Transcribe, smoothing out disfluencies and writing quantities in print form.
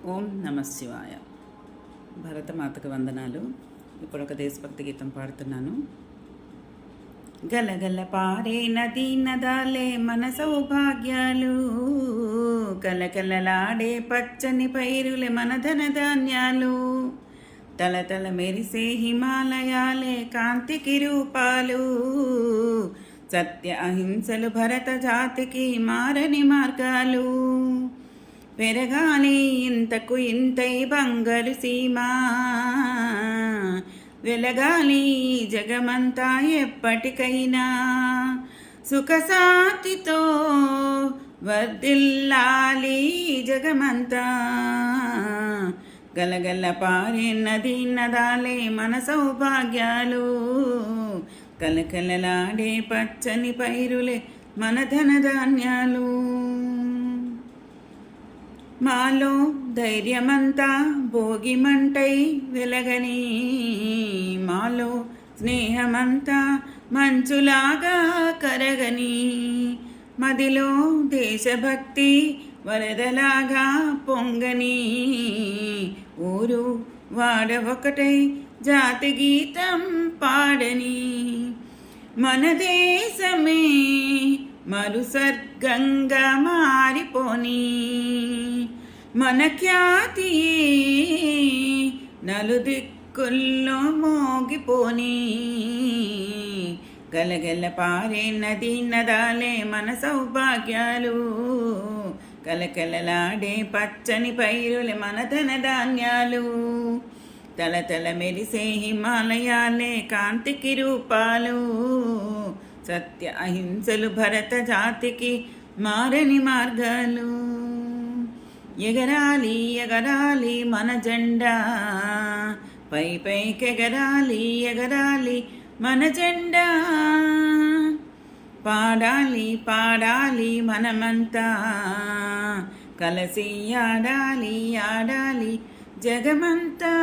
ఓం నమ శివాయ. భరతమాతకు వందనాలు. ఇప్పుడు ఒక దేశభక్తి గీతం పాడుతున్నాను. గలగల పారే నదీ నదాలే మన సౌభాగ్యాలు, కలకలలాడే పచ్చని పైరులే మన ధనధాన్యాలు, తలతల మెరిసే హిమాలయాలే కాంతికి రూపాలు, సత్య అహింసలు భరత జాతికి మారని మార్గాలు, పెరగాలి ఇంతకు ఇంతై బంగారు సీమా, వెలగాలి జగమంతా ఎప్పటికైనా, సుఖశాంతితో వర్ధిల్లాలి జగమంతా. గలగల పారే నదీ నదాలే మన సౌభాగ్యాలు, కలకలలాడే పచ్చని పైరులే మన ధనధాన్యాలు. మాలో ధైర్యమంతా భోగిమంటై వెలగని, మాలో స్నేహమంతా మంచులాగా కరగని, మదిలో దేశభక్తి వరదలాగా పొంగని, ఊరు వాడ ఒకటై జాతి గీతం పాడని, మన దేశమే మరు స్వర్గంగా మారిపోని, మన ఖ్యాతి నలుదిక్కుల్లో మోగిపోని. గలగల పారే నదీ నదాలే మన సౌభాగ్యాలు, కలకలలాడే పచ్చని పైరులే మన ధనధాన్యాలు, తలతల మెరిసే హిమాలయాలే కాంతికి రూపాలు, సత్య అహింసలు భరత జాతికి మారని మార్గాలు. ఎగరాలి ఎగరాలి మన జెండా, పై పైకెగరాలి ఎగరాలి మన జెండా, పాడాలి పాడాలి మనమంతా, కలిసి ఆడాలి ఆడాలి జగమంతా.